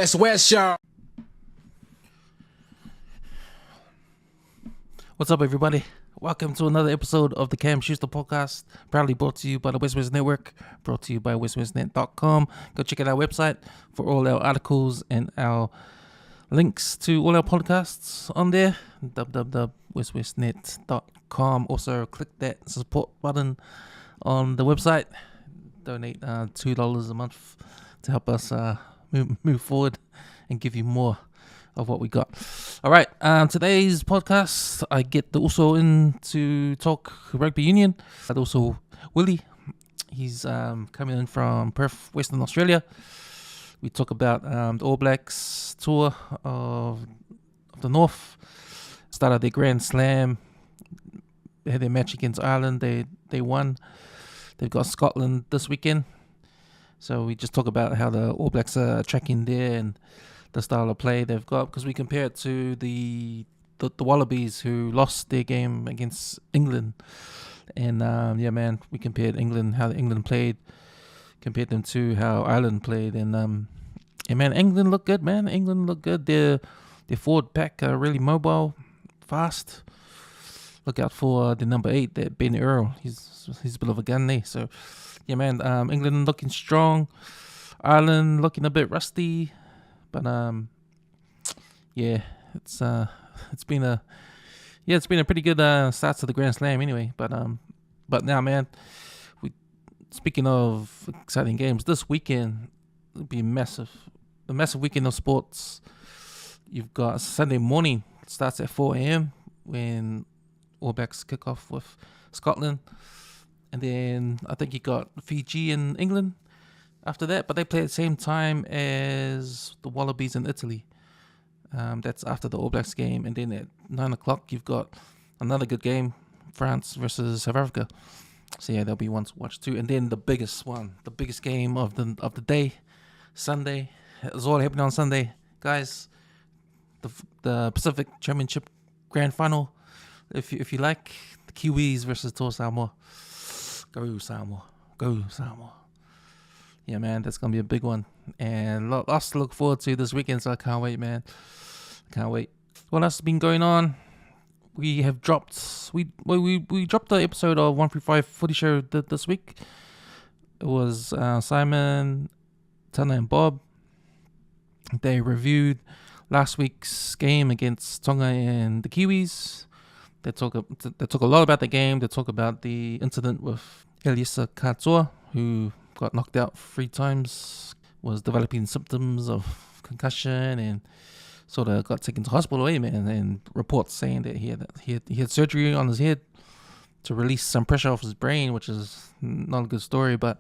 WesWes Show. What's up, everybody? Welcome to another episode of the Cam Schuster podcast, proudly brought to you by the WesWes Network, brought to you by WesWesNet.com. Go check out our website for all our articles and our links to all our podcasts on there, www.weswesnet.com. Also, click that support button on the website. Donate $2 a month to help us move forward and give you more of what we got. All right, today's podcast, I get also in to talk rugby union. And also Willie, he's coming in from Perth, Western Australia. We talk about the All Blacks tour of the North. Started their Grand Slam. They had their match against Ireland. They won. They've got Scotland this weekend. So we just talk about how the All Blacks are tracking there and the style of play they've got, because we compare it to the Wallabies who lost their game against England. And we compared how England played, compared them to how Ireland played. And England looked good, man. England looked good. Their forward pack are really mobile, fast. Look out for the number 8, that Ben Earl. He's a bit of a gun there. So, England looking strong. Ireland looking a bit rusty. But it's been a pretty good start to the Grand Slam anyway. But now, man, speaking of exciting games, this weekend will be a massive weekend of sports. You've got Sunday morning. It starts at 4 a.m. when All Blacks kick off with Scotland, and then I think you got Fiji and England after that, but they play at the same time as the Wallabies in Italy. That's after the All Blacks game. And then at 9 o'clock, you've got another good game, France versus South Africa. So yeah, there'll be one to watch too. And then the biggest game of the day, Sunday. It's all happening on Sunday, guys. The Pacific Championship Grand Final, if you like, the Kiwis versus Toa Samoa. Go Samoa. Go Samoa. Yeah, man, that's going to be a big one. And lots to look forward to this weekend, so I can't wait, man. Can't wait. What else has been going on? We have dropped... We dropped the episode of 135 Footy Show this week. It was Simon, Tana and Bob. They reviewed last week's game against Tonga and the Kiwis. They talk a lot about the game. They talk about the incident with Eliesa Katoa, who got knocked out 3 times, was developing symptoms of concussion, and sort of got taken to hospital, man. And reports saying that he had surgery on his head to release some pressure off his brain, which is not a good story. But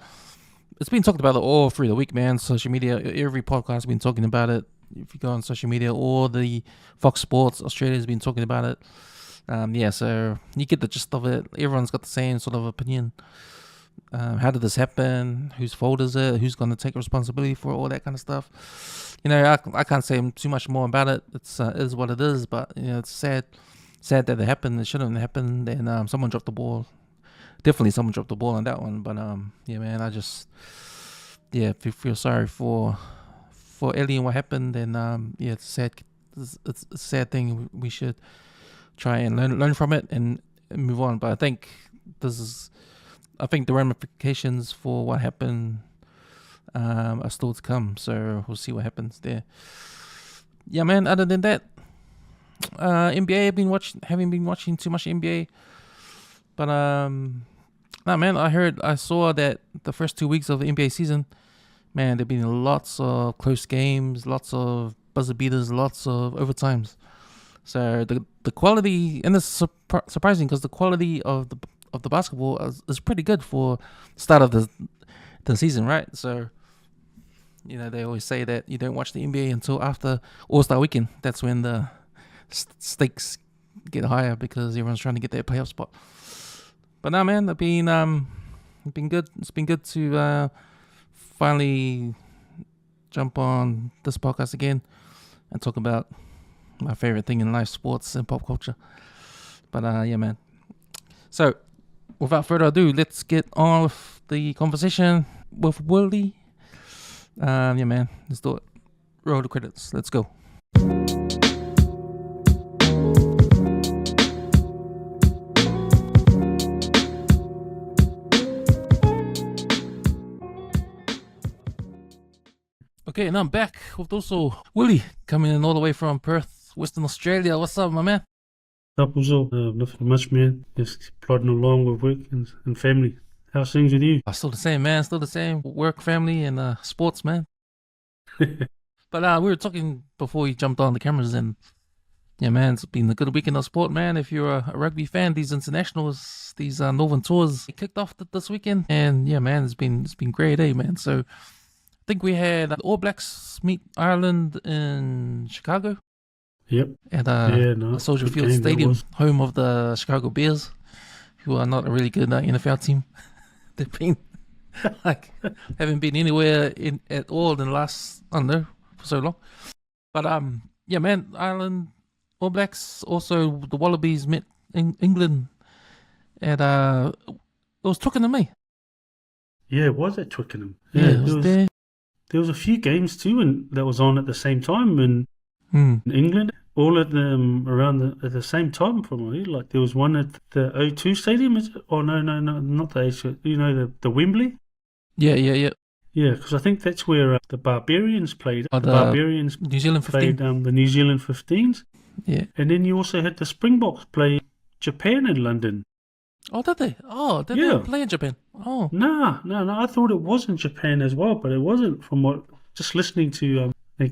it's been talked about all through the week, man. Social media, every podcast has been talking about it. If you go on social media, or the Fox Sports Australia has been talking about it. So you get the gist of it. Everyone's got the same sort of opinion. How did this happen? Whose fault is it? Who's going to take responsibility for all that kind of stuff? I can't say too much more about it. It is what it is, but it's sad that it happened. It shouldn't have happened, and someone dropped the ball. Definitely someone dropped the ball on that one. But man, I just feel sorry for Ellie and what happened, and it's sad. It's a sad thing. We should try and learn from it and move on. But I think the ramifications for what happened are still to come. So we'll see what happens there. Yeah, man. Other than that, NBA, haven't been watching too much NBA. But man, I saw that the first 2 weeks of the NBA season, man, there've been lots of close games, lots of buzzer beaters, lots of overtimes. So the quality, and it's surprising because the quality of the basketball is pretty good for the start of the season, right? So they always say that you don't watch the NBA until after All-Star Weekend. That's when the stakes get higher because everyone's trying to get their playoff spot. But now, man, it's been good. It's been good to finally jump on this podcast again and talk about my favorite thing in life, sports and pop culture. But man. So, without further ado, let's get on with the conversation with Willie. Man, let's do it. roll the credits. Let's go. Okay, and I'm back with also Willie coming in all the way from Perth, Western Australia. What's up, my man? Up was all. Nothing much, man. Just plodding along with work and family. How's things with you? Still the same, man. Still the same. Work, family, and sports, man. But we were talking before we jumped on the cameras, and yeah, man, it's been a good weekend of sport, man. If you're a rugby fan, these internationals, these Northern tours, they kicked off this weekend, and yeah, man, it's been great, man. So I think we had the All Blacks meet Ireland in Chicago. Yep. At no, Soldier good Field game, Stadium, home of the Chicago Bears, who are not a really good NFL team. They've been haven't been anywhere at all in the last, I don't know, for so long. But yeah, man, Ireland, All Blacks, also the Wallabies met England at it was Twickenham, me. Yeah, it was at Twickenham. Yeah, it was there. There was a few games too, and that was on at the same time in England. All of them around at the same time, probably. Like there was one at the O2 Stadium, is it? Oh no, not the O2. You know the Wembley. Yeah. Yeah, because I think that's where the Barbarians played. The Barbarians New Zealand 15. played the New Zealand 15s. Yeah. And then you also had the Springboks play Japan in London. Oh, did they? Oh, did they play in Japan? Oh. No. I thought it was in Japan as well, but it wasn't. From what just listening to a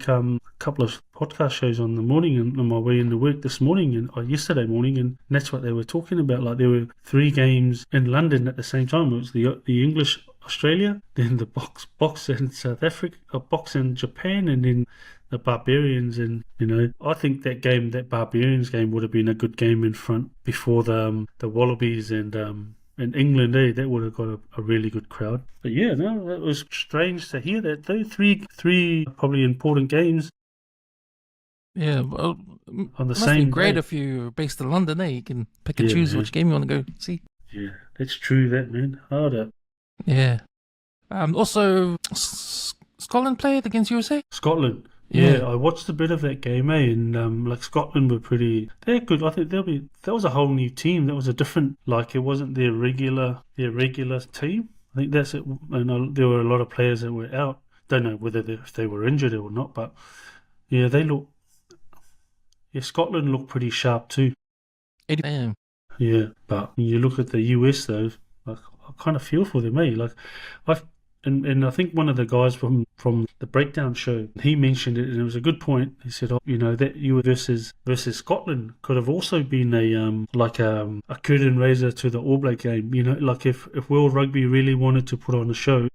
couple of podcast shows on the morning and on my way into work this morning and yesterday morning, and that's what they were talking about. Like there were 3 games in London at the same time. It was the English Australia, then the box in South Africa, box in Japan, and then the Barbarians. And I think that Barbarians game would have been a good game in front before the Wallabies and in England, that would have got a really good crowd. But yeah, no, it was strange to hear that though. Three probably important games. Yeah, well, on the must same be great day. if you're based in London, You can pick and choose which game you want to go see. Yeah, that's true, that, man. Harder. Yeah. Also, Scotland played against USA? Scotland. Yeah, I watched a bit of that game, and Scotland were they're good. I think that was a whole new team. That was a different, it wasn't their regular team. I think that's it. And there were a lot of players that were out. Don't know whether if they were injured or not, but yeah, Scotland looked pretty sharp too. 80. Yeah, but when you look at the US though, I kind of feel for them, And I think one of the guys from the breakdown show, he mentioned it, and it was a good point. He said, that US versus Scotland could have also been a curtain raiser to the All Black game. If World Rugby really wanted to put on a show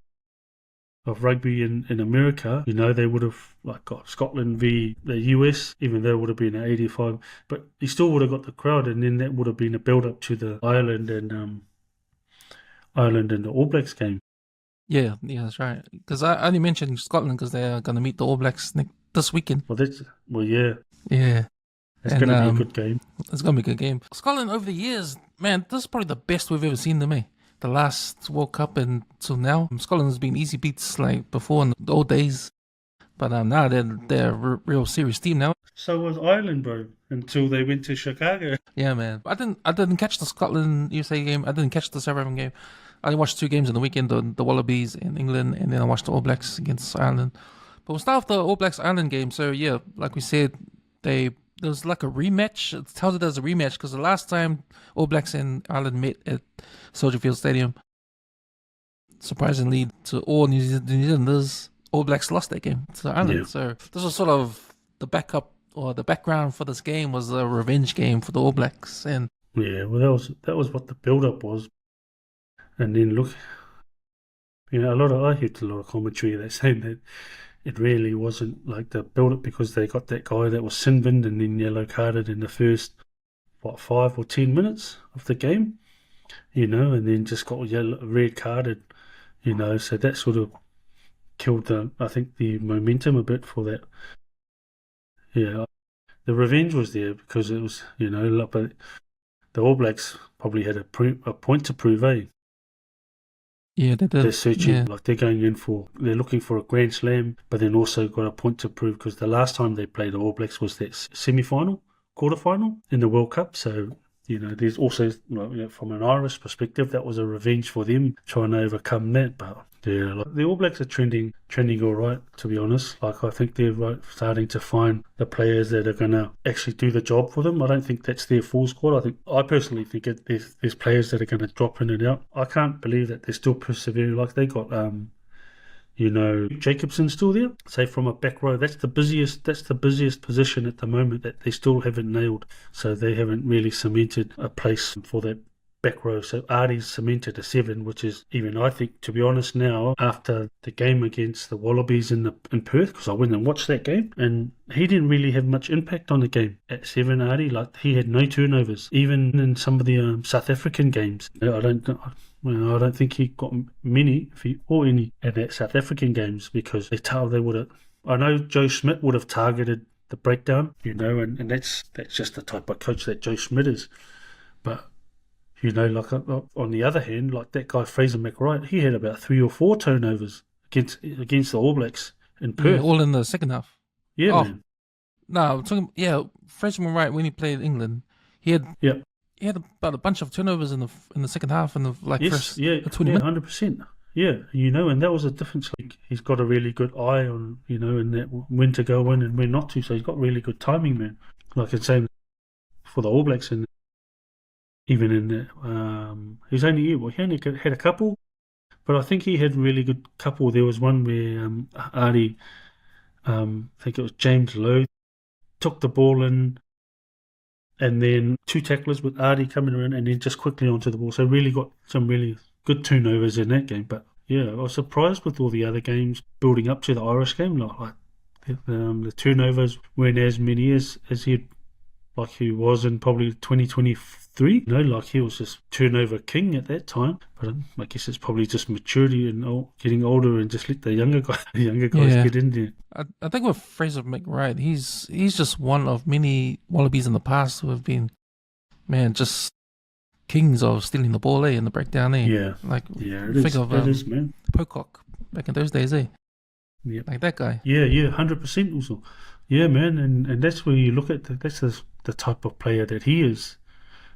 of rugby in America, they would have got Scotland v the US, even though it would have been at 85. But he still would have got the crowd, and then that would have been a build up to the Ireland and the All Blacks game. Yeah, that's right. Because I only mentioned Scotland because they're going to meet the All Blacks this weekend. Yeah. Yeah. It's going to be a good game. It's going to be a good game. Scotland over the years, man, this is probably the best we've ever seen them, The last World Cup until now. Scotland has been easy beats like before in the old days. But now they're a real serious team now. So was Ireland, bro, until they went to Chicago. Yeah, man. I didn't catch the Scotland USA game. I didn't catch the South African game. I watched 2 games in the weekend, the Wallabies in England, and then I watched the All Blacks against Ireland. But we'll start with the All Blacks Ireland game. So yeah, like we said, there was like a rematch. It tells it as a rematch because the last time All Blacks and Ireland met at Soldier Field Stadium, surprisingly to all New Zealanders, All Blacks lost that game to Ireland. Yeah. So this was sort of the backup or the background for this game was a revenge game for the All Blacks. And yeah, well, that was what the build-up was. And then look, I heard a lot of commentary that saying that it really wasn't like the build-up because they got that guy that was sin-binned and then yellow carded in the first 5 or 10 minutes of the game, and then just got red carded, so that sort of killed the momentum a bit for that. Yeah, the revenge was there because it was, but the All Blacks probably had a point to prove, Yeah, they They're did. searching, Yeah. like they're looking for a Grand Slam, but then also got a point to prove because the last time they played the All Blacks was that semi-final, quarter-final in the World Cup. So, there's also, from an Irish perspective, that was a revenge for them trying to overcome that. But yeah, like, the All Blacks are trending all right, to be honest. Like, I think they're starting to find the players that are going to actually do the job for them. I don't think that's their full squad. I personally think there's players that are going to drop in and out. I can't believe that they're still persevering. Like, they got Jacobson still there. Say from a back row, that's the busiest position at the moment that they still haven't nailed. So they haven't really cemented a place for that back row. So Artie's cemented a 7, which is even, I think, to be honest, now after the game against the Wallabies in Perth, because I went and watched that game, and he didn't really have much impact on the game at 7. Artie, like, he had no turnovers, even in some of the South African games. I don't think he got many, or any, in that South African games because they would have. I know Joe Schmidt would have targeted the breakdown, and that's just the type of coach that Joe Schmidt is. But like on the other hand, like that guy Fraser McWright, he had about 3 or 4 turnovers against the All Blacks in Perth. Yeah, all in the second half. Yeah, man. No, I'm talking. Yeah, Frenchman right when he played England, he had about a bunch of turnovers in the second half and the first 20 minutes. 100%. Yeah, and that was a difference. Like, he's got a really good eye on, in that when to go in and when not to. So he's got really good timing, man. Like it's same for the All Blacks, and even in the, he only had a couple, but I think he had a really good couple. There was one where Artie, I think it was James Lowe, took the ball in, and then 2 tacklers with Artie coming around, and then just quickly onto the ball. So really got some really good turnovers in that game. But yeah, I was surprised with all the other games building up to the Irish game. Like the turnovers weren't as many as he was in probably 2023. Like he was just turnover king at that time. But I guess it's probably just maturity and getting older, and just let the younger guys get in there. I think with Fraser McWright, he's just one of many Wallabies in the past who have been, man, just kings of stealing the ball, in the breakdown, Yeah. It is, man. Pocock back in those days, Yeah. like that guy. Yeah, 100% also. Yeah, man, and that's where you look at that's the type of player that he is,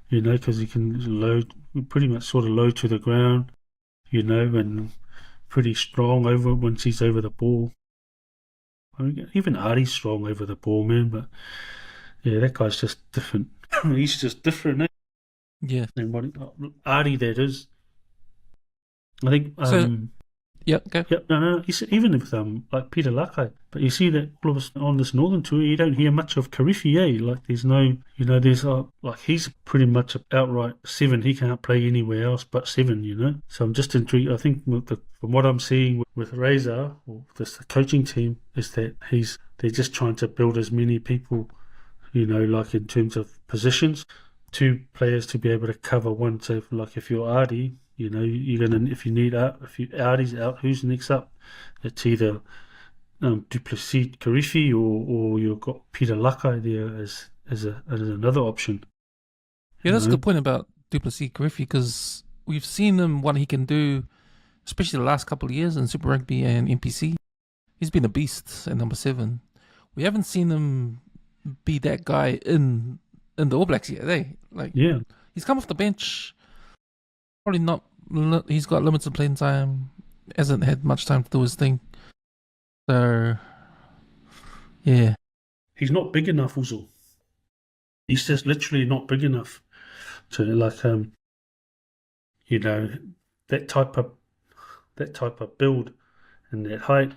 because he can pretty much sort of low to the ground, and pretty strong once he's over the ball. I mean, even Artie's strong over the ball, man, but yeah, that guy's just different. He's just different, Yeah. than what Artie, that is. I think. Yeah, go. Yep, no. Even with like Peter Lakai, but you see that all of us on this Northern tour, you don't hear much of Karifi, Like there's no, there's like he's pretty much an outright 7. He can't play anywhere else but 7, So I'm just intrigued. I think from what I'm seeing with Razor or the coaching team is that they're just trying to build as many people, like in terms of positions, 2 players to be able to cover one. So like if you're Artie, you're gonna if Artie's out, who's next up? It's either Duplessis Karifi or you've got Peter Lakai there as another option. Yeah, that's a good point about Duplessis Karifi, because we've seen him what he can do, especially the last couple of years in Super Rugby and NPC. He's been a beast at number 7. We haven't seen him be that guy in the All Blacks yet. He's come off the bench. Probably not. He's got limited playing time. Hasn't had much time to do his thing. So, yeah. He's not big enough, also. He's just literally not big enough to that type of build and that height.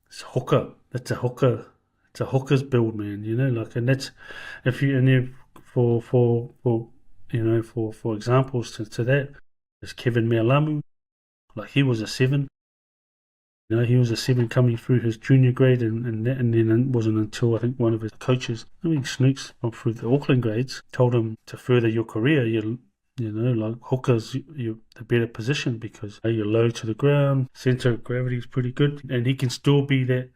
It's a hooker. That's a hooker. It's a hooker's build, man. And that's for examples to that, there's Kevin Mealamu. Like he was a 7. He was a 7 coming through his junior grade, and then it wasn't until I think one of his coaches, Snooks, through the Auckland grades, told him to further your career, like hookers, you're the better position because you're low to the ground, center of gravity is pretty good, and he can still be that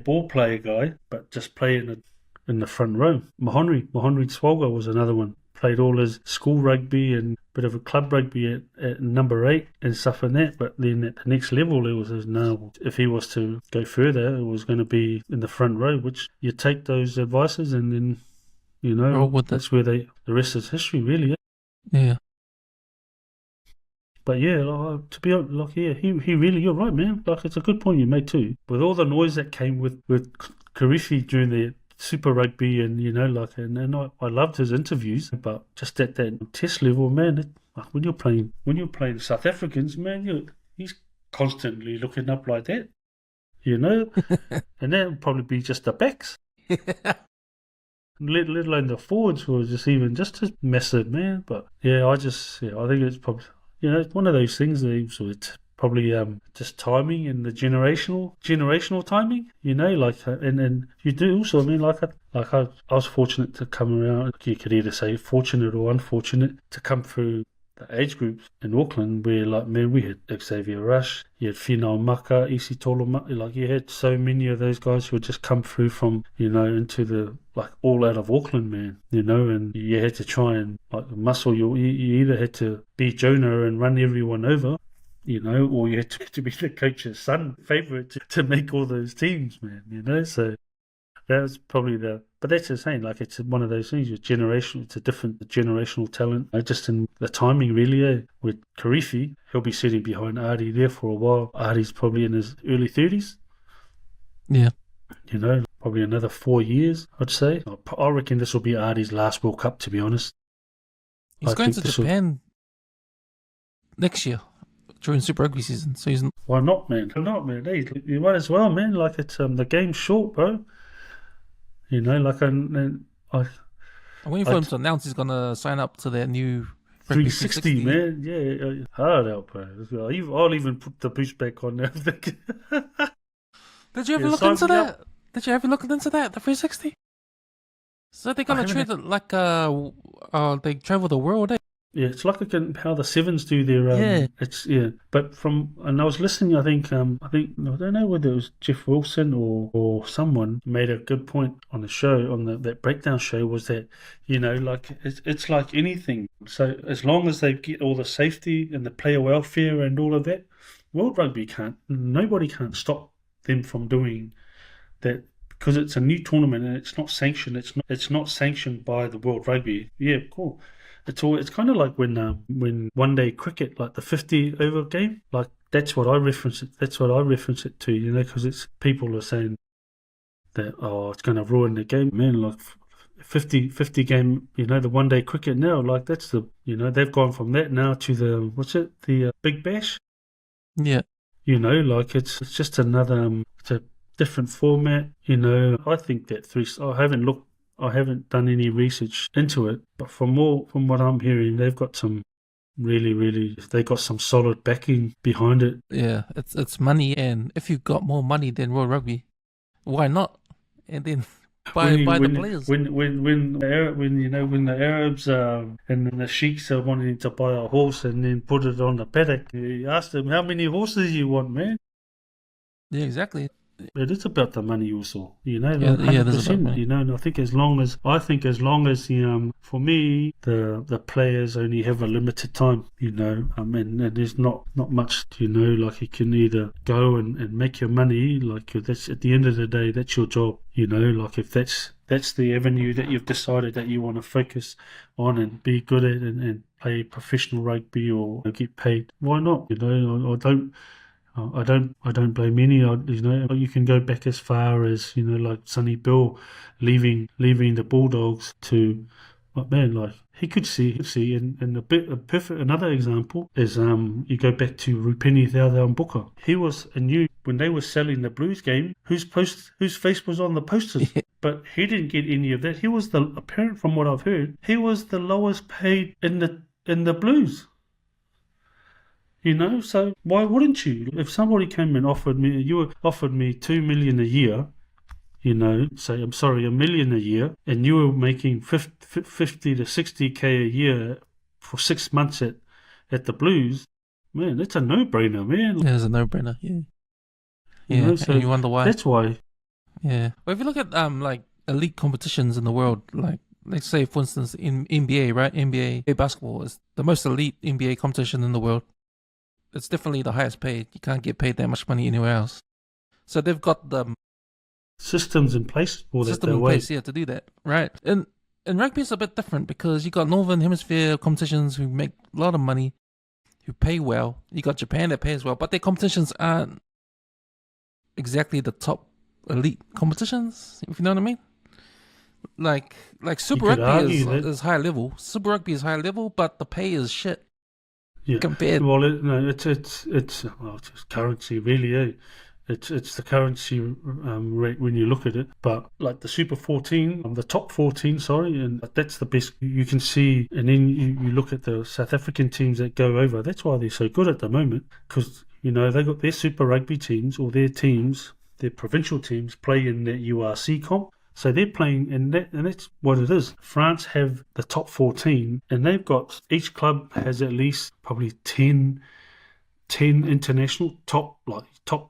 ball player guy, but just play in the front row. Mahonri Swalga was another one. Played all his school rugby and bit of a club rugby at number 8 and stuff like that. But then at the next level, it was no. If he was to go further, it was going to be in the front row. Which you take those advices, and then that's where the rest is history, really. Yeah. But yeah, to be honest, like he really, you're right, man. Like it's a good point you made too. With all the noise that came with Karifi during the Super Rugby, and and I loved his interviews, but just at that test level, man, when you're playing South Africans, man, he's constantly looking up like that, and that would probably be just the backs. Let alone the forwards were just as massive, man. But yeah, I think it's probably it's one of those things that so it's probably just timing and the generational timing, and you do also. I mean, I was fortunate to come around. You could either say fortunate or unfortunate to come through the age groups in Auckland where, like, man, we had Xavier Rush, you had Finau Maka, Isi Toloma, like you had so many of those guys who had just come through from, into the, like, all out of Auckland, man, and you had to try and, like, muscle you either had to be Jonah and run everyone over, or you had to be the coach's son favourite to make all those teams, man, so that was probably but that's the same, like it's one of those things, it's a different generational talent, just in the timing really, with Karifi, he'll be sitting behind Artie there for a while. Artie's probably in his early 30s. Yeah. Probably another 4 years, I'd say. I reckon this will be Artie's last World Cup, to be honest. He's going to Japan next year during Super Rugby season, so he's... Why not, man? Hey, you might as well, man. Like, it's the game's short, bro. I'm waiting for him to announce he's going to sign up to their new 360, man. Yeah, hard out, bro. I'll even put the boost back on now. Did you ever look into that? Did you ever look into that, the 360? So they're going to treat it like they travel the world, eh? Yeah, it's like how the Sevens do their But and I was listening. I think I don't know whether it was Jeff Wilson or someone made a good point on the show, on that breakdown show, was that like it's like anything. So as long as they get all the safety and the player welfare and all of that, World Rugby nobody can't stop them from doing that, because it's a new tournament and it's not sanctioned. It's not sanctioned by the World Rugby. Yeah, cool. It's kind of like when one day cricket, like the 50 over game, like that's what I reference it. That's what I reference it to, because it's people are saying that it's going to ruin the game, man. Like 50 game, the one day cricket now, like that's they've gone from that now to the Big Bash. Yeah. Like it's just another it's a different format. I think that I haven't done any research into it, but from what I'm hearing, they've got some they got some solid backing behind it. Yeah, it's money, and if you've got more money than World Rugby, why not? And then buy the players. When the Arabs and the sheiks are wanting to buy a horse and then put it on the paddock, you ask them how many horses you want, man. Yeah, exactly. It is about the money also, Yeah, it is about money. And I think as long as for me, the players only have a limited time, and there's not much, like you can either go and make your money, like that's at the end of the day, that's your job, like if that's the avenue that you've decided that you want to focus on and be good at and play professional rugby or get paid, why not? I don't blame any. You can go back as far as like Sonny Bill leaving the Bulldogs to, man, like he could see, and another example is you go back to Rupeni Theodore Booker. He was when they were selling the Blues game, whose face was on the posters, but he didn't get any of that. He was apparent from what I've heard, he was the lowest paid in the Blues. So why wouldn't you? If somebody came and offered me $2 million a year, say $1 million a year, and you were making 50 to 60K a year for 6 months at the Blues, man, that's a no-brainer, man. Yeah, it's a no-brainer. Yeah. So and you wonder why. That's why. Yeah. Well, if you look at like elite competitions in the world, like let's say, for instance, in NBA, right? NBA basketball is the most elite NBA competition in the world. It's definitely the highest paid. You can't get paid that much money anywhere else. So they've got the systems in place for that. System in place, yeah, to do that, right? And rugby is a bit different because you got Northern Hemisphere competitions who make a lot of money, who pay well. You got Japan that pays well, but their competitions aren't exactly the top elite competitions, if you know what I mean. Like Super Rugby is high level. Super Rugby is high level, but the pay is shit. Yeah. Compared. Well, it's currency really. It's the currency rate when you look at it. But like the Super 14, the top 14, sorry, and that's the best you can see. And then you look at the South African teams that go over. That's why they're so good at the moment, because they got their Super Rugby teams or their provincial teams play in their URC comp. So they're playing, and that's what it is. France have the top 14, and they've got, each club has at least probably 10 international top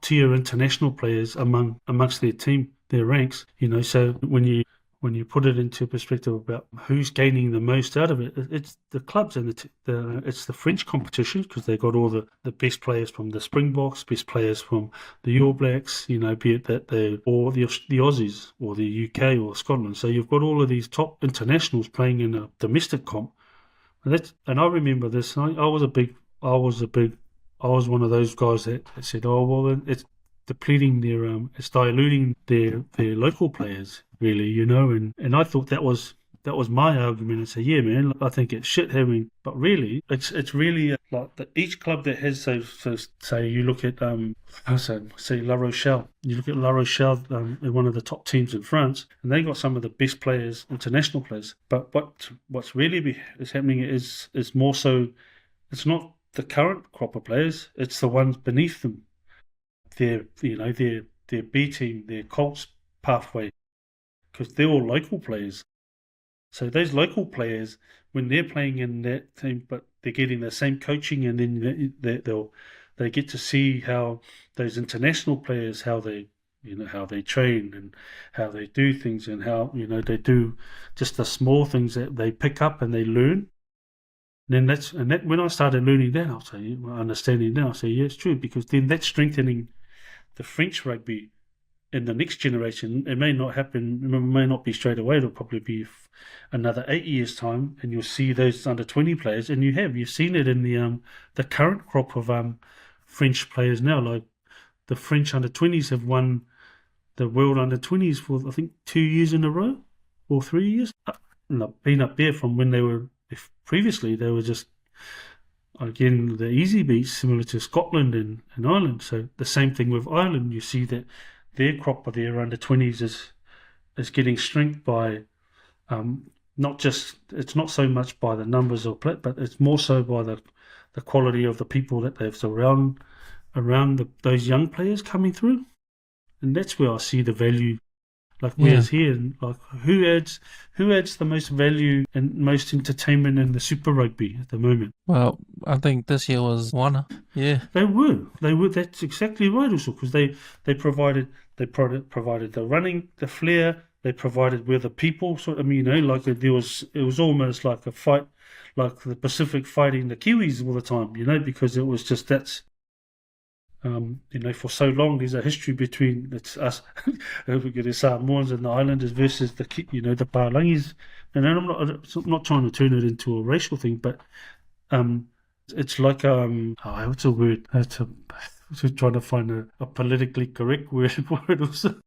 tier international players amongst their team, their ranks. So when you put it into perspective about who's gaining the most out of it, it's the clubs and it's the French competition, because they got all the best players from the Springboks, best players from the All Blacks, be it that or the Aussies or the UK or Scotland. So you've got all of these top internationals playing in a domestic comp. And I remember this. I was one of those guys that said, "Oh well, it's depleting it's diluting their local players, really, And I thought that was my argument. And say, yeah, man, I think it's shit having, but really, it's really like each club that has those. Say you look at say La Rochelle. You look at La Rochelle, one of the top teams in France, and they got some of the best players, international players. But what's really is happening is more so. It's not the current crop of players, it's the ones beneath them. Their B team, their Colts pathway, because they're all local players. So those local players, when they're playing in that team, but they're getting the same coaching, and then they get to see how those international players, how they train and how they do things, and how they do just the small things that they pick up and they learn. Then when I started learning that, I'll say, understanding now, I'll say, yeah, it's true, because then that's strengthening the French rugby in the next generation. It may not happen, it may not be straight away, it'll probably be another 8 years' time, and you'll see those under 20 players, and you've seen it in the current crop of French players now. Like the French under 20s have won the World under 20s for, I think, 2 years in a row, or 3 years. Been up there from when they were. If previously they were just, again, the easy beats, similar to Scotland and Ireland. So the same thing with Ireland. You see that their crop of their under 20s is getting strength by it's not so much by the numbers of play, but it's more so by the quality of the people that they've surround around those young players coming through. And that's where I see the value. Like whereas here, like who adds the most value and most entertainment in the Super Rugby at the moment? Well, I think this year was Wana. Yeah, they were. That's exactly right, also, because they provided the running, the flair. They provided where the people sort of, like it was almost like a fight, like the Pacific fighting the Kiwis all the time, because it was just that's. For so long, there's a history between us, the Samoans and the Islanders versus the Paolangis. And I'm not trying to turn it into a racial thing, but it's like what's a word? Just trying to find a politically correct word also.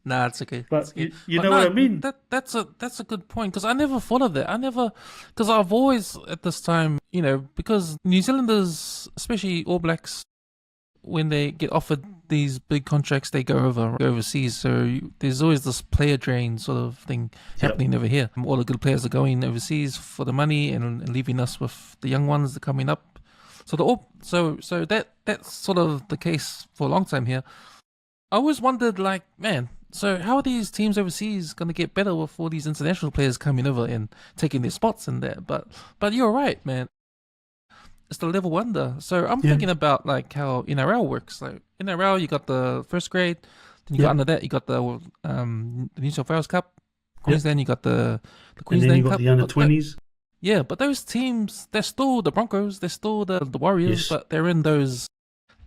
Nah, it's okay. But you know what I mean? That's a good point, because I never thought of that. Because I've always at this time, because New Zealanders, especially All Blacks, when they get offered these big contracts, they go overseas. So there's always this player drain sort of thing happening over here. All the good players are going overseas for the money and leaving us with the young ones that are coming up. So that's sort of the case for a long time here. I always wondered, like, man, so how are these teams overseas going to get better with all these international players coming over and taking their spots in there? But you're right, man. It's the level under. So I'm thinking about like how NRL works. Like NRL, you got the first grade, then you got under that, you got the New South Wales Cup, Queensland, you got the And then you Queensland got Cup. the under but that- 20s. yeah, but those teams, they're still the Broncos, they're still the Warriors, Yes. but they're in those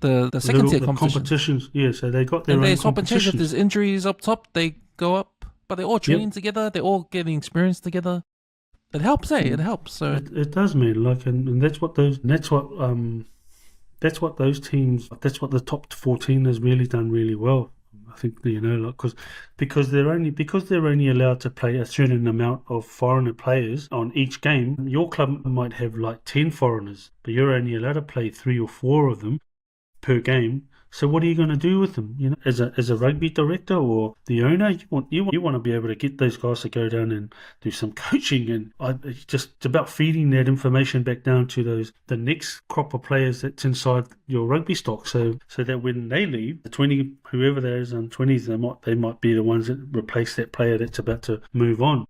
the second tier The competitions. Yeah, so they got their And they own swap and change. If competitions. there's injuries up top, they go up. But they're all training together. They're all getting experience together. It helps, eh? It helps. So It does, man. Like, and that's what those teams. That's what the top 14 has really done really well. I think, like, because they're only allowed to play a certain amount of foreigner players on each game. Your club might have like 10 foreigners, but you're only allowed to play 3 or 4 of them per game. So what are you going to do with them? As a rugby director or the owner, you want to be able to get those guys to go down and do some coaching, and it's about feeding that information back down to the next crop of players that's inside your rugby stock, so that when they leave, the 20 whoever there is on 20s, they might be the ones that replace that player that's about to move on.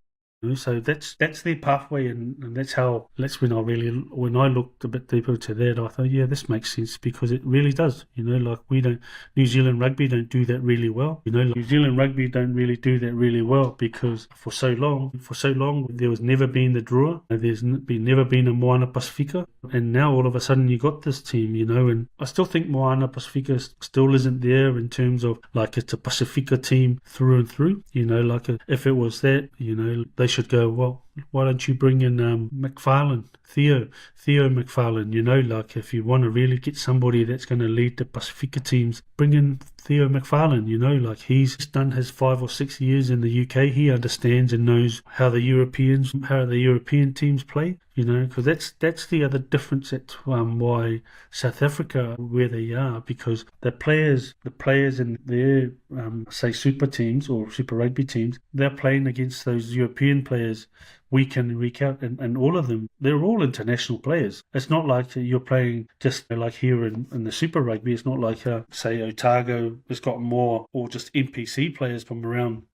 So that's their pathway, and that's when I looked a bit deeper into that, I thought, yeah, this makes sense, because it really does. Like New Zealand rugby don't do that really well. New Zealand rugby don't really do that really well because for so long there was never been the drawer. There's never been a Moana Pacifica, and now all of a sudden you got this team, and I still think Moana Pacifica still isn't there in terms of like it's a Pacifica team through and through. Like if it was that, they should go, well, why don't you bring in Theo McFarlane, like if you want to really get somebody that's going to lead the Pacifica teams, bring in Theo McFarlane, like he's done his 5 or 6 years in the UK. He understands and knows how the European teams play, because that's the other difference at why South Africa are where they are, because the players in their say super teams or super rugby teams, they're playing against those European players week in and week out, and all of them, they're all international players. It's not like you're playing just like here in the Super Rugby. It's not like say Otago has got more, or just NPC players from around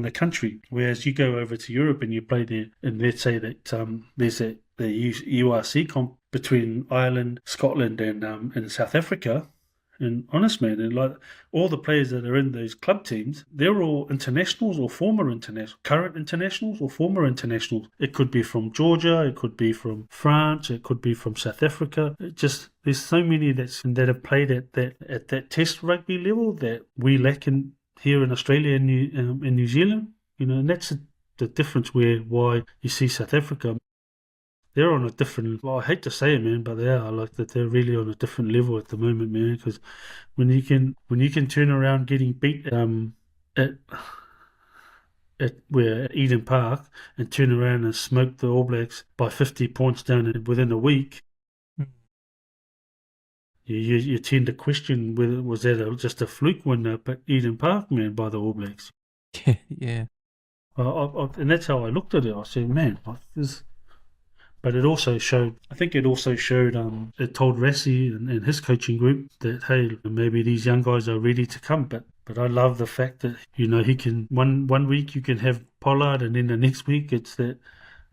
the country. Whereas you go over to Europe and you play there, and let's say that there's the URC comp between Ireland, Scotland, and South Africa. And honest, man, and like all the players that are in those club teams, they're all internationals or former internationals, current internationals or former internationals. It could be from Georgia, it could be from France, it could be from South Africa. There's so many that have played at that test rugby level that we lack here in Australia and New Zealand. And that's the difference why you see South Africa. They're on a different. Well, I hate to say it, man, but they are like that. They're really on a different level at the moment, man. Because when you can turn around getting beat at Eden Park and turn around and smoke the All Blacks by 50 points down within a week, you tend to question whether was that just a fluke win at Eden Park, man, by the All Blacks. yeah. And that's how I looked at it. I said, man, this. But it also showed, it told Rassie and his coaching group that, hey, maybe these young guys are ready to come. But I love the fact that, he can, one week you can have Pollard, and then the next week it's that,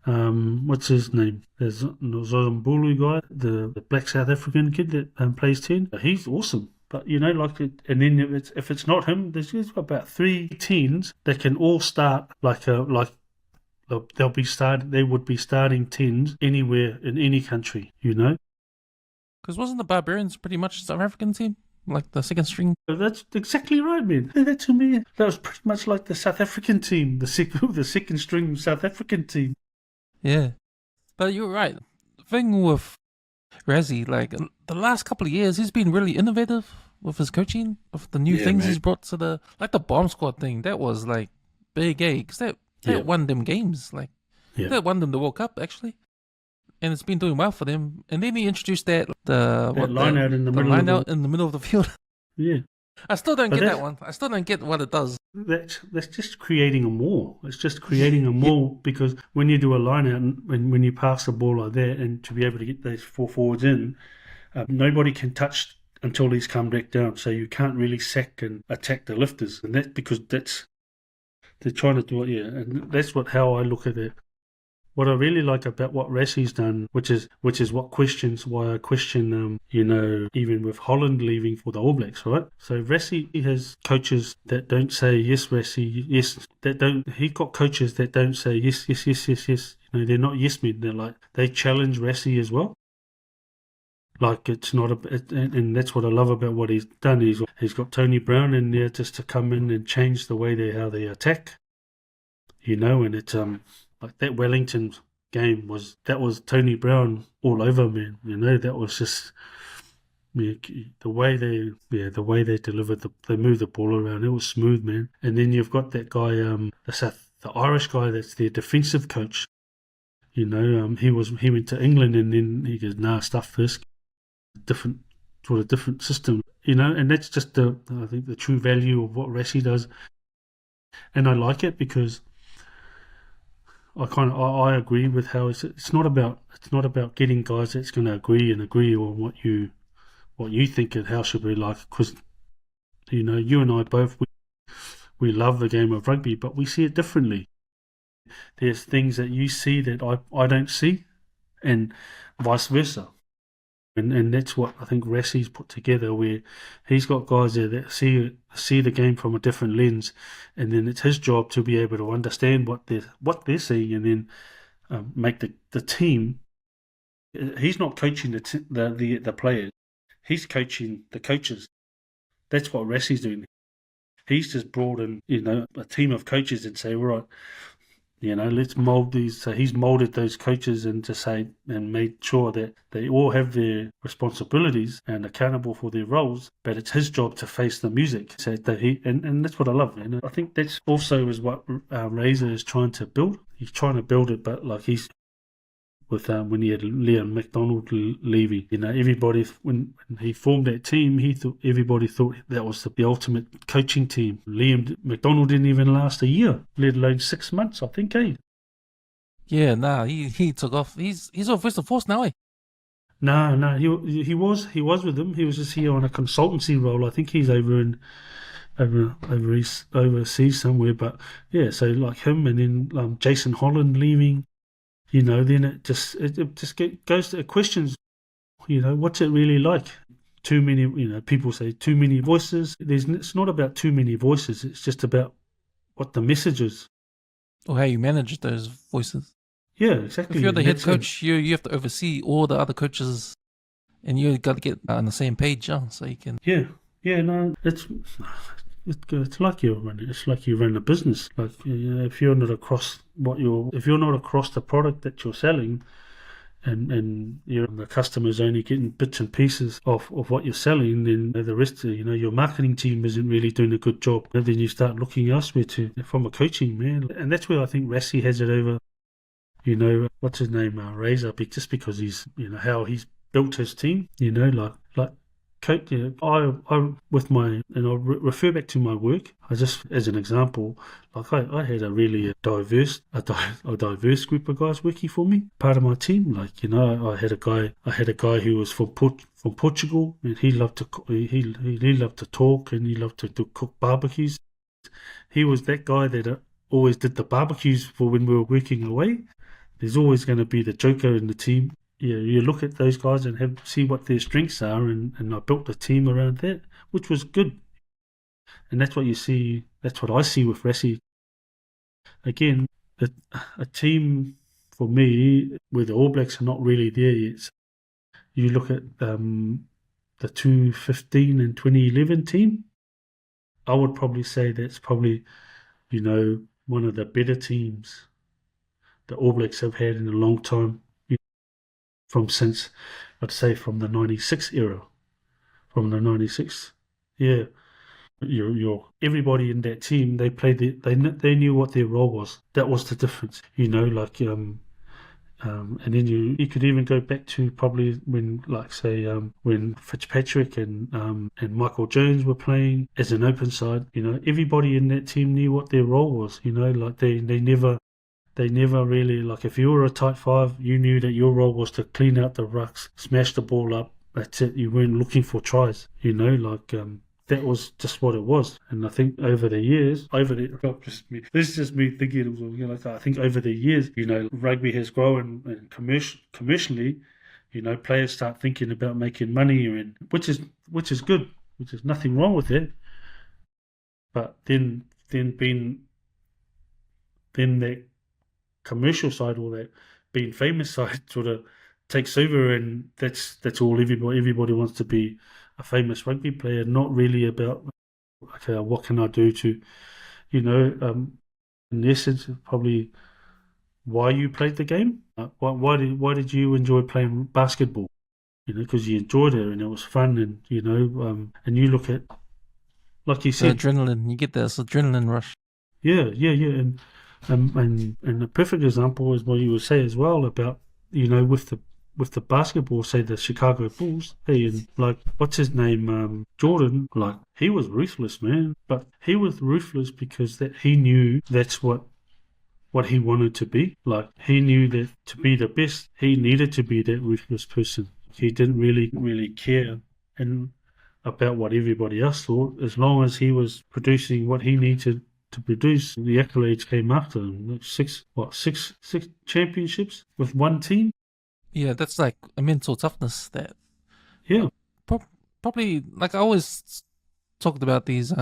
what's his name? There's Zombulu guy, the black South African kid that plays 10. He's awesome. But, and then if it's not him, there's about 3 10s that can all start they would be starting 10s anywhere in any country, Because wasn't the Barbarians pretty much South African team? Like the second string? That's exactly right, man. That to me, that was pretty much like the South African team, the second string South African team. Yeah. But you're right. The thing with Rassie, like the last couple of years, he's been really innovative with his coaching, with the new things he's brought to the bomb squad thing. That was like big, because that won them games. That won them the World Cup, actually. And it's been doing well for them. And then he introduced that line out in the middle of the field. Yeah. I still don't get that one. I still don't get what it does. That's just creating a maul. It's just creating a maul, because when you do a line out and when you pass the ball like that, and to be able to get those 4 forwards in, nobody can touch until he's come back down. So you can't really sack and attack the lifters. And that's because they're trying to do it, and that's how I look at it. what I really like about what Rassie's done, which is why I question, even with Holland leaving for the All Blacks, right? So Rassie has coaches that don't say yes, Rassie, yes. He got coaches that don't say yes, yes, yes, yes, yes. They're not yes men. They challenge Rassie as well. Like it's not and that's what I love about what he's done. He's got Tony Brown in there just to come in and change the way how they attack. And it's like that Wellington game was Tony Brown all over, man. That was just the way they delivered they moved the ball around. It was smooth, man. And then you've got that guy, the Irish guy that's their defensive coach. He went to England and then he goes, nah, stuff this. Different system, and that's just I think the true value of what Rassie does, and I like it because I agree with how it's not about getting guys that's going to agree on what you think and how should be like, because you and I both we love the game of rugby, but we see it differently. There's things that you see that I don't see, and vice versa. And that's what I think Rassie's put together, where he's got guys there that see the game from a different lens, and then it's his job to be able to understand what they're seeing, and then make the team. He's not coaching the players; he's coaching the coaches. That's what Rassie's doing. He's just brought in a team of coaches and say, all right, let's mold these. So he's molded those coaches and made sure that they all have their responsibilities and accountable for their roles, but it's his job to face the music. So and that's what I love. And I think that's also is what Razor is trying to build. He's trying to build it, but like he's with when he had Liam McDonald leaving, everybody when he formed that team, everybody thought that was the ultimate coaching team. Liam McDonald didn't even last a year, let alone 6 months, I think. Yeah, nah, he took off. He's off Western Force now, eh? No, he was with them. He was just here on a consultancy role. I think he's overseas somewhere. But yeah, so like him, and then Jason Holland leaving. Then it just goes to questions. What's it really like? Too many. People say too many voices. It's not about too many voices. It's just about what the message is. Or how you manage those voices. Yeah, exactly. If you're the head coach, you have to oversee all the other coaches, and you got to get on the same page, so you can. Yeah. No, it's like you run a business. Like if you're not across the product that you're selling, and the customer's only getting bits and pieces of what you're selling, then the rest of your marketing team isn't really doing a good job. And then you start looking elsewhere from a coaching, man. And that's where I think Rassie has it over. What's his name, Razor, just because he's how he's built his team. Like coach. I with my, and I'll refer back to my work. I just, as an example, like I had a really diverse group of guys working for me, part of my team. Like I had a guy who was from Portugal, and he loved to he loved to talk, and he loved to cook barbecues. He was that guy that always did the barbecues for when we were working away. There's always going to be the joker in the team. Yeah, you look at those guys and see what their strengths are, and I built a team around that, which was good. And that's what you see. That's what I see with Rassie. Again, a team for me where the All Blacks are not really there yet. You look at the 2015 and 2011 team. I would probably say that's probably one of the better teams the All Blacks have had in a long time. From the 96 era. From the 96. Yeah. Everybody in that team, they played they knew what their role was. That was the difference. And then you could even go back to probably when, like, say, when Fitzpatrick and Michael Jones were playing as an open side. Everybody in that team knew what their role was. Like they never really, like, if you were a tight five, you knew that your role was to clean out the rucks, smash the ball up. That's it. You weren't looking for tries. that was just what it was. And I think over the years, this is just me thinking, like, I think over the years, rugby has grown and commercially, players start thinking about making money, and which is good, which is nothing wrong with it. But then that commercial side, or that being famous side, sort of takes over, and that's all everybody wants to be a famous rugby player, not really about, okay, what can I do to, in essence, probably why you played the game. Why did you enjoy playing basketball? Because you enjoyed it and it was fun, and and you look at, like you The said, adrenaline, you get this adrenaline rush. yeah, and a perfect example is what you would say as well about, with the basketball, say the Chicago Bulls. Hey, and like, what's his name, Jordan? Like, he was ruthless, man. But he was ruthless because that he knew that's what he wanted to be. Like, he knew that to be the best, he needed to be that ruthless person. He didn't really care and about what everybody else thought, as long as he was producing what he needed to produce. The accolades came after him. Like six championships with one team. Yeah, that's like a mental toughness that Yeah, probably, like, I always talked about these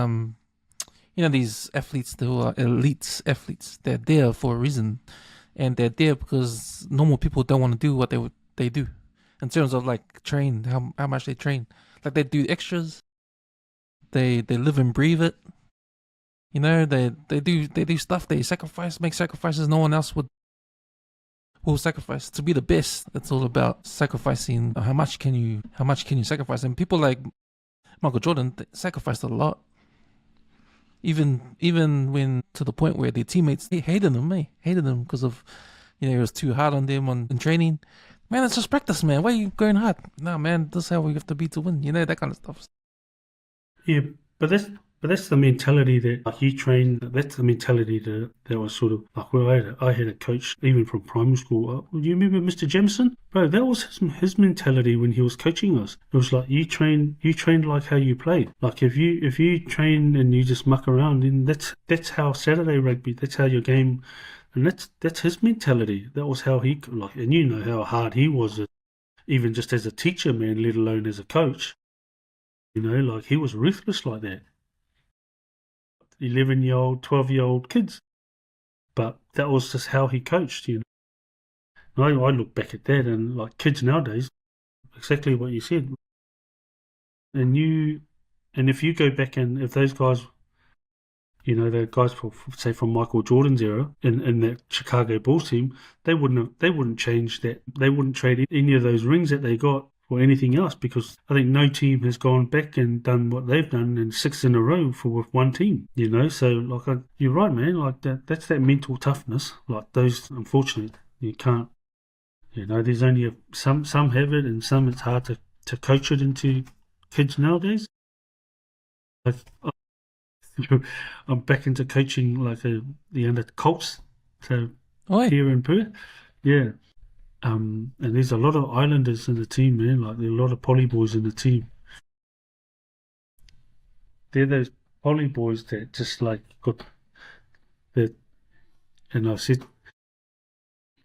these athletes who are elite athletes. They're there for a reason, and they're there because normal people don't want to do what they do in terms of like train, how much they train. Like, they do extras. They live and breathe it. They do stuff. They make sacrifices no one else will sacrifice to be the best. It's all about sacrificing. How much can you sacrifice? And people like Michael Jordan sacrificed a lot. Even when, to the point where their teammates, they hated him because of, it was too hard on them in training. Man, it's just practice, man. Why are you going hard? No, man, this is how we have to be to win. That kind of stuff. yeah, but that's the mentality that, like, you train. That's the mentality that was sort of like, well, I had a coach even from primary school. Do you remember Mr. Jemison? Bro, that was his mentality when he was coaching us. It was like, you train like how you played. Like, if you train and you just muck around, then that's how Saturday rugby. That's how your game. And that's his mentality. That was how he, like, and you know how hard he was, even just as a teacher, man, let alone as a coach. Like, he was ruthless like that. 11-year-old, 12-year-old kids. But that was just how he coached, And I look back at that, and like, kids nowadays, exactly what you said. And if you go back, and if those guys, the guys from Michael Jordan's era in that Chicago Bulls team, they wouldn't change that. They wouldn't trade any of those rings that they got for anything else, because I think no team has gone back and done what they've done in 6 in a row with one team. So, like, you're right, man. Like, that's that mental toughness. Like, those, unfortunately, you can't. There's only some have it, and some it's hard to coach it into kids nowadays. Like, I'm back into coaching, like, the under Colts, so here in Perth, yeah. And there's a lot of Islanders in the team, man. Like, there are a lot of poly boys in the team. They're those poly boys that just, like, got that, and I've said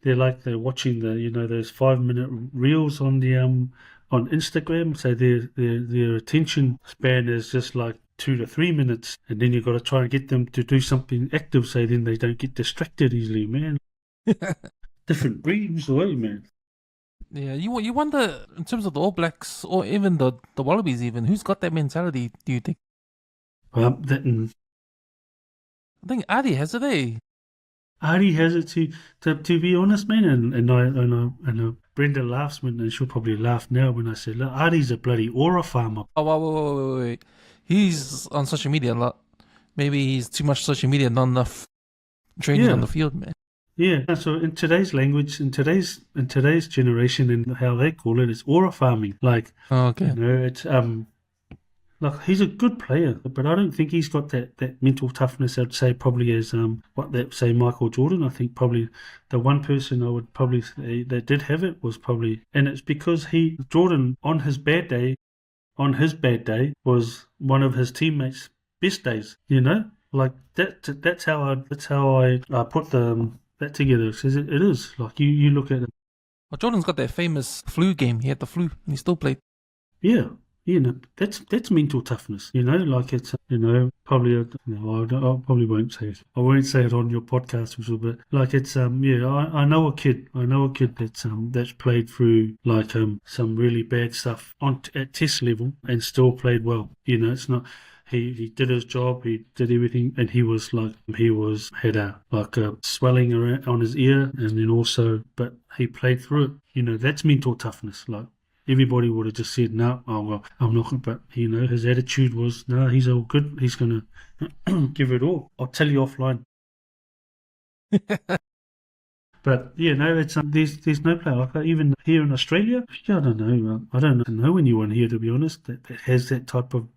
they're watching those 5-minute reels on the on Instagram. So their attention span is just like 2 to 3 minutes, and then you've got to try and get them to do something active, so then they don't get distracted easily, man. Different breeds away, man. Yeah, you wonder, in terms of the All Blacks, or even the Wallabies, even, who's got that mentality, do you think? I think Adi has it, eh? Adi has it, to be honest, man, and I Brenda laughs and she'll probably laugh now when I say, look, Adi's a bloody aura farmer. Oh, wait. He's on social media a lot. Maybe he's too much social media, not enough training on the field, man. Yeah, so in today's language, in today's generation, and how they call it, it's aura farming. Like, okay, it's like, he's a good player, but I don't think he's got that mental toughness, I'd say, probably as say Michael Jordan. I think probably the one person I would probably say that did have it was probably, and it's because Jordan, on his bad day, on his bad day was one of his teammates' best days. You know, like that. That's how I put that together. Because it is like you look at it. Well, Jordan's got that famous flu game. He had the flu and he still played. Yeah, you know, that's mental toughness. You know, like it's probably I probably won't say it. I won't say it on your podcast, but like it's yeah, I know a kid. That's played through like some really bad stuff at test level and still played well. You know, it's not. He did his job, he did everything, and he had a swelling around on his ear, and then also, but he played through it. You know, that's mental toughness. Like everybody would have just said, no, oh, well, I'm not. But, his attitude was, no, he's all good. He's going to give it all. I'll tell you offline. But, yeah, no, it's there's no player like that. Even here in Australia, I don't know. I don't know anyone here, to be honest, that has that type of,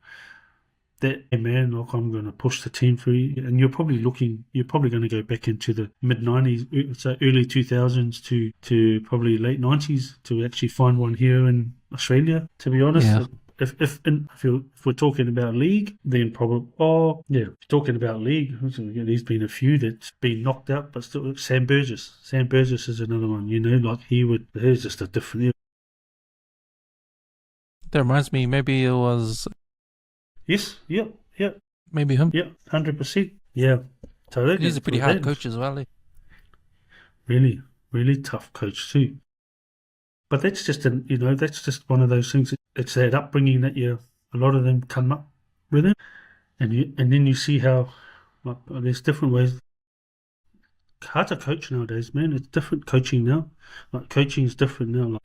that, hey man, like I'm going to push the team through. And you're probably going to go back into the mid 90s, so early 2000s to probably late 90s to actually find one here in Australia, to be honest. Yeah. If we're talking about league, then probably, if you're talking about league, there's been a few that's been knocked out, but still, Sam Burgess is another one, like he's just a different. That reminds me, maybe it was. Yes, yep. Maybe him. Yep, 100%. Yeah. So he's a pretty hard coach as well. Really, really tough coach too. But that's just that's just one of those things. It's that upbringing that a lot of them come up with it, and then you see how there's different ways. Hard to coach nowadays, man. It's different coaching now. Like coaching is different now.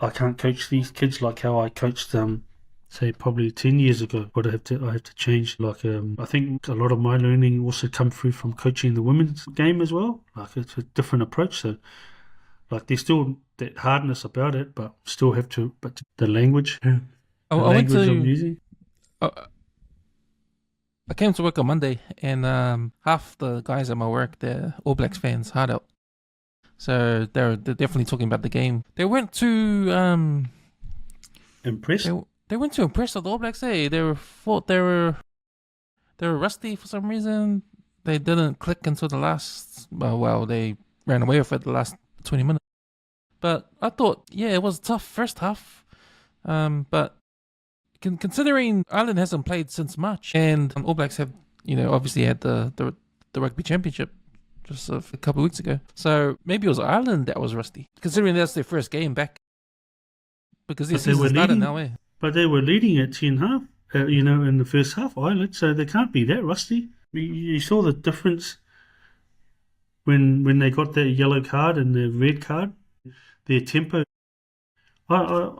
I can't coach these kids like how I coached them, say probably 10 years ago. But I have to change. Like I think a lot of my learning also come through from coaching the women's game as well. Like it's a different approach. So like there's still that hardness about it, but still have to. But the language, I'm using. I came to work on Monday, and half the guys at my work, they're All Blacks fans, hard out. So they're definitely talking about the game. They weren't too impressed. They weren't too impressed with the All Blacks. They were rusty for some reason. They didn't click until the last. Well, they ran away with it the last 20 minutes. But I thought, yeah, it was a tough first half. But considering Ireland hasn't played since March, and All Blacks have, obviously had the Rugby Championship just a couple of weeks ago. So maybe it was Ireland that was rusty, considering that's their first game back. Because this season started now, eh? But they were leading at 10-half, in the first half, Ireland, so they can't be that rusty. You saw the difference when they got their yellow card and their red card, their tempo. I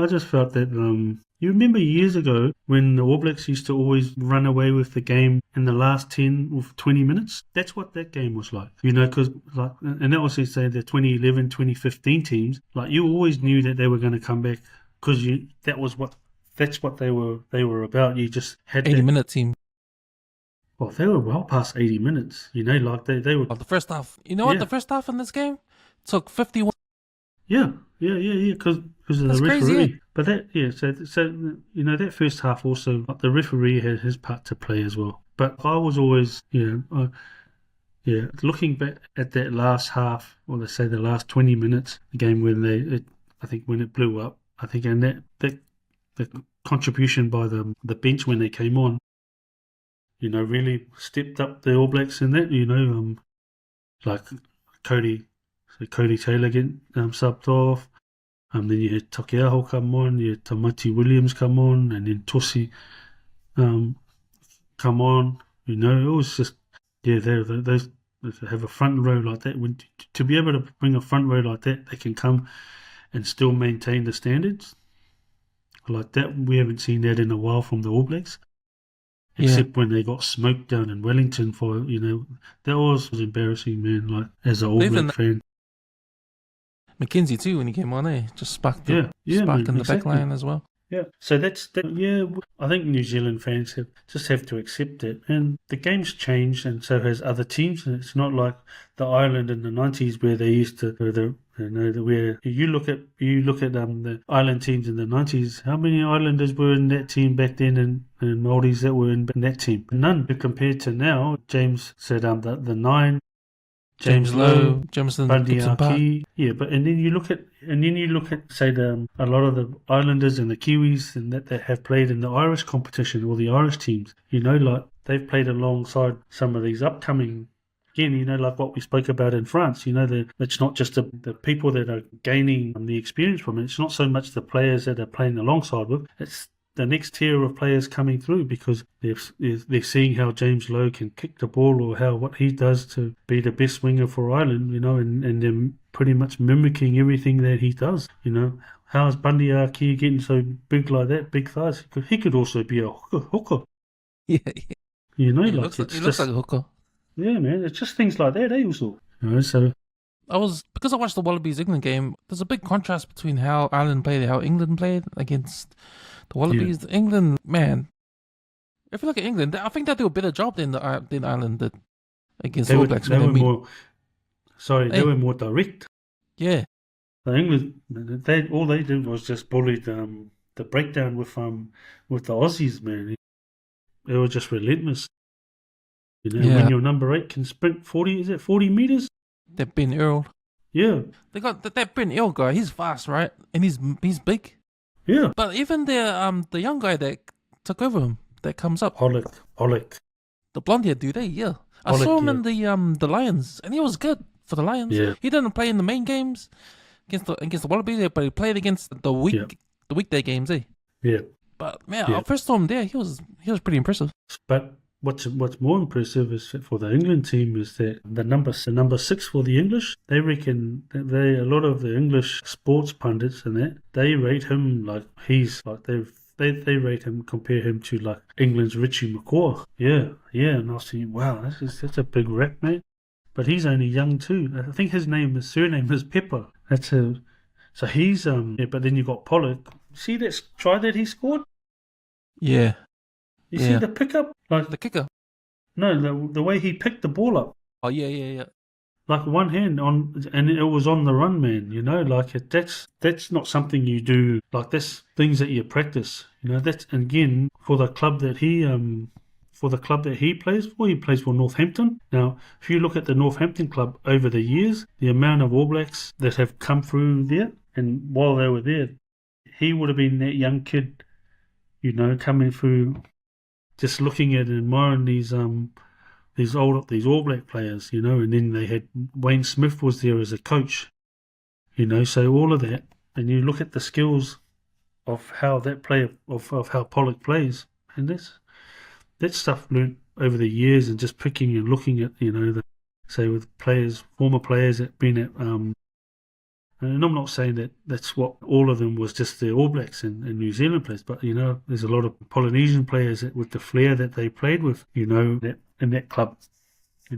just felt that you remember years ago when the All Blacks used to always run away with the game in the last 10 or 20 minutes? That's what that game was like. Because and that was to say the 2011, 2015 teams, like you always knew that they were going to come back because that's what they were about. You just had 80-minute team. Well, they were well past 80 minutes. Like they were. The first half. You know what? The first half in this game took 51. Yeah, because of the referee. Crazy. But so that first half also, the referee had his part to play as well. But I was always, looking back at that last half, or let's say the last 20 minutes, the game when I think when it blew up, I think, and that the contribution by the bench when they came on, really stepped up the All Blacks in that, like Cody Taylor getting subbed off. Then you had Takiaho come on, you had Tamati Williams come on, and then Tosi come on. It was just, those have a front row like that. To be able to bring a front row like that, they can come and still maintain the standards like that. We haven't seen that in a while from the All Blacks. Except when they got smoked down in Wellington for, that was embarrassing, man, like, as an All Black fan. McKenzie too, when he came on, just sparked in the back line as well. Yeah, so yeah. I think New Zealand fans have to accept it, and the game's changed, and so has other teams. And it's not like the Ireland in the '90s where they used to, where you look at the Ireland teams in the '90s. How many Islanders were in that team back then, and Māoris that were in that team? None. Compared to now, James said the nine. James Lowe, Jameson, Bundy Gibson Park. Archie, yeah, but and then you look at say a lot of the Islanders and the Kiwis and that have played in the Irish competition or the Irish teams. Like they've played alongside some of these upcoming. Again, like what we spoke about in France. It's not just the people that are gaining the experience from it. It's not so much the players that are playing alongside with. It's the next tier of players coming through because they're seeing how James Lowe can kick the ball or what he does to be the best winger for Ireland, and they're pretty much mimicking everything that he does. How is Bundy Archie getting so big like that, big thighs? He could also be a hooker. Yeah, He looks like a hooker. Yeah, man, it's just things like that, also. So because I watched the Wallabies England game, there's a big contrast between how Ireland played and how England played against the Wallabies. Yeah. England, man, if you look at England, I think they do a better job than Ireland did against the All Blacks. They were more direct. Yeah. The England, all they did was just bullied the breakdown with the Aussies, man. They were just relentless. When your number 8 can sprint 40 meters? That Ben Earl. Yeah. They got that Ben Earl guy. He's fast, right? And he's big. Yeah. But even the young guy that took over him, that comes up. Pollock. The blonde-haired dude, yeah. I Pollock, saw him in the Lions, and he was good for the Lions. Yeah. He didn't play in the main games against the Wallabies, but he played against the weekday games, eh? Yeah. But man, I first saw him there. He was pretty impressive. But what's more impressive is for the England team is that the number 6 for the English, they reckon a lot of the English sports pundits and that they rate him like he's like they rate him, compare him to like England's Richie McCaw. Yeah, and I was thinking, wow, that's a big rap, mate. But he's only young too. I think his surname is Pepper. So he's but then you got Pollock. See that try that he scored? Yeah. You see the pickup? Like the kicker? No, the way he picked the ball up. Oh, yeah. Like one hand and it was on the run, man. Like that's not something you do. Like that's things that you practice. That's again for the club that he plays for. He plays for Northampton. Now, if you look at the Northampton club over the years, the amount of All Blacks that have come through there, and while they were there, he would have been that young kid, coming through, just looking at and admiring these All Black players, and then they had Wayne Smith was there as a coach, so all of that, and you look at the skills of how that player of how Pollock plays, and that stuff learned over the years, and just picking and looking at with former players that been at and I'm not saying that that's what all of them was just the All Blacks and New Zealand players, but there's a lot of Polynesian players with the flair that they played with, in that club.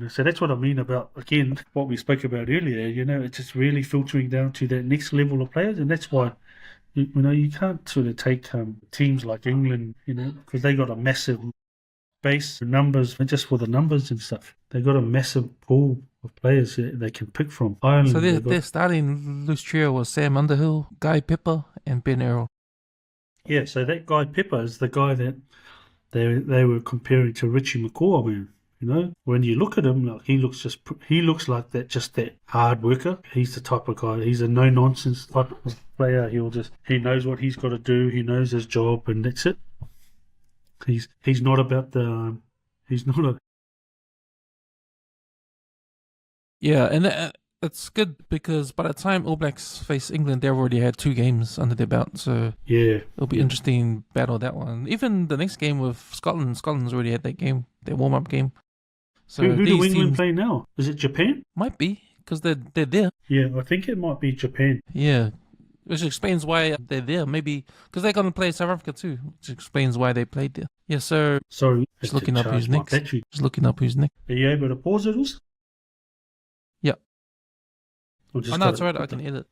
So that's what I mean about, again, what we spoke about earlier. It's just really filtering down to that next level of players, and that's why you can't sort of take teams like England, because they got a massive base numbers, just for the numbers and stuff. They got a massive pool of players that they can pick from. Ireland, so their starting loose trio was Sam Underhill, Guy Pepper, and Ben Earl. Yeah, so that Guy Pepper is the guy that they were comparing to Richie McCaw, man. When you look at him, like he looks like that hard worker. He's the type of guy. He's a no nonsense type of player. He knows what he's got to do. He knows his job, and that's it. He's not about the. He's not a. Yeah, and it's good because by the time All Blacks face England, they've already had 2 games under their belt. So yeah, it'll be interesting battle, that one. Even the next game with Scotland. Scotland's already had that game, their warm up game. So who do England play now? Is it Japan? Might be because they're there. Yeah, I think it might be Japan. Yeah, which explains why they're there. Maybe because they're going to play South Africa too, which explains why they played there. Yeah, so sorry, just looking up who's next. Just looking up who's next. Are you able to pause it also? Yeah. Oh no, it's alright. I can edit.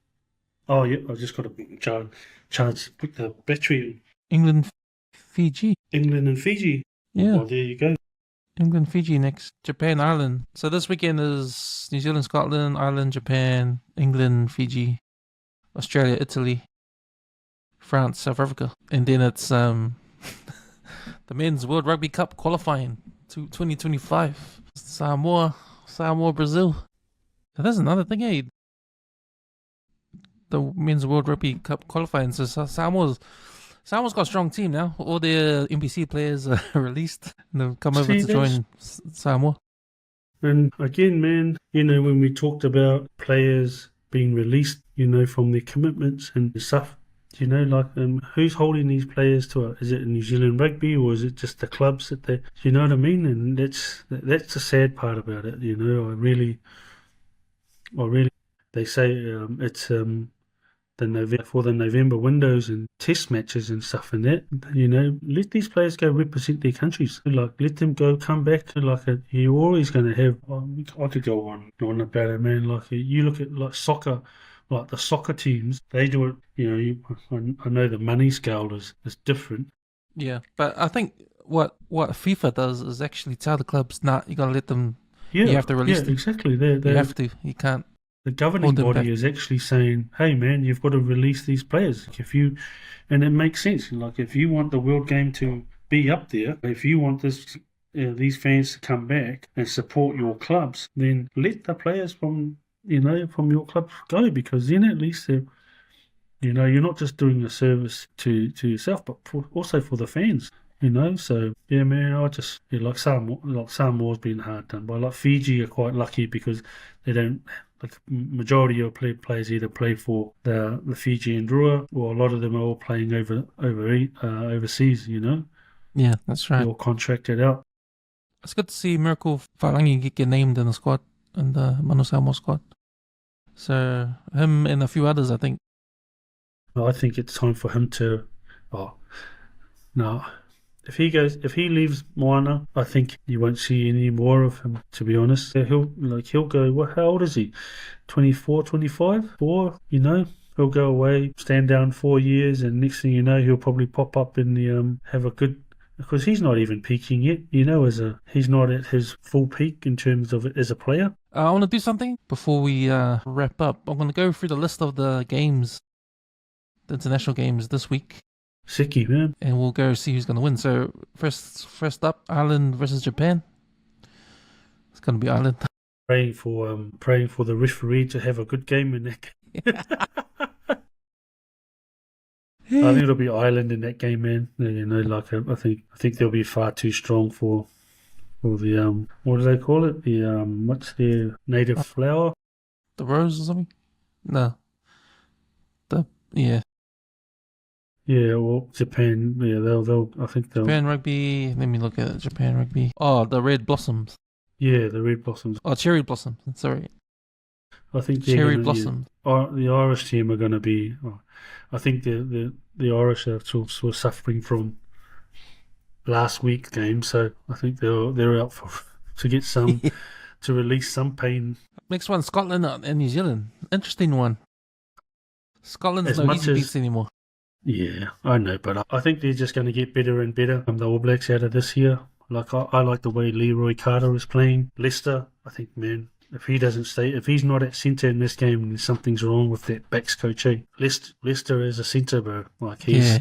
Oh yeah, I just got to charge. Put the battery England, Fiji. England and Fiji. Yeah. Well, there you go. England, Fiji next. Japan, Ireland. So this weekend is New Zealand, Scotland, Ireland, Japan, England, Fiji, Australia, Italy, France, South Africa. And then it's the Men's World Rugby Cup qualifying to 2025. Samoa, Brazil. And that's another thing, eh? The Men's World Rugby Cup qualifying. So Samoa's got a strong team now. All their NBC players are released and they've come over to join Samoa. And again, man, when we talked about players being released, from their commitments and stuff, who's holding these players to it? Is it New Zealand Rugby or is it just the clubs that they, you know what I mean? And that's the sad part about it, I really, they say it's for the November windows and test matches and stuff and that, let these players go represent their countries. Let them go, come back. You're always going to have, I could go on about it, man. You look at soccer, the soccer teams, they do it, I know the money scale is different. Yeah, but I think what FIFA does is actually tell the clubs, nah, you got to let them, you have to release them. Exactly. You have to, you can't. The governing body is actually saying, hey man, you've got to release these players. And it makes sense. If you want the world game to be up there, if you want these fans to come back and support your clubs, then let the players from your club go, because then at least they're, you're not just doing a service to yourself, but also for the fans. So yeah, man, Samoa's been hard done by. Fiji are quite lucky because they don't, majority of players either play for the Fijian Drua, or a lot of them are all playing overseas. Yeah, that's right. They're all contracted out. It's good to see Miracle Farangi get named in the squad, in the Manu Samoa squad. So him and a few others, I think. I think it's time for him to. No. If he leaves Moana, I think you won't see any more of him, to be honest. He'll go, how old is he? 24, 25? He'll go away, stand down 4 years, and next thing you know, he'll probably pop up in the, have a good, because he's not even peaking yet, he's not at his full peak in terms of as a player. I want to do something before we wrap up. I'm going to go through the list of the games, the international games this week. Sicky, man. And we'll go see who's going to win. So first up, Ireland versus Japan. It's going to be Ireland. Praying for the referee to have a good game in that game. I think it'll be Ireland in that game, man. I think they'll be far too strong for the what do they call it? The what's their native flower? The rose or something? No. Yeah, well, Japan, they'll I think they'll... Japan Rugby, let me look at it. Japan Rugby. Oh, the Red Blossoms. Yeah, the Red Blossoms. Oh, Cherry Blossoms, sorry. I think Cherry Blossoms. The Irish team are going to be... I think the Irish are sort of suffering from last week's game, so I think they're out to get some... to release some pain. Next one, Scotland and New Zealand. Interesting one. Scotland's no easy beats anymore. Yeah, I know, but I think they're just going to get better and better. The All Blacks out of this year. I like the way Leroy Carter is playing. Leicester, I think, man, if he's not at centre in this game, then something's wrong with that backs coach. Leicester is a centre, bro. He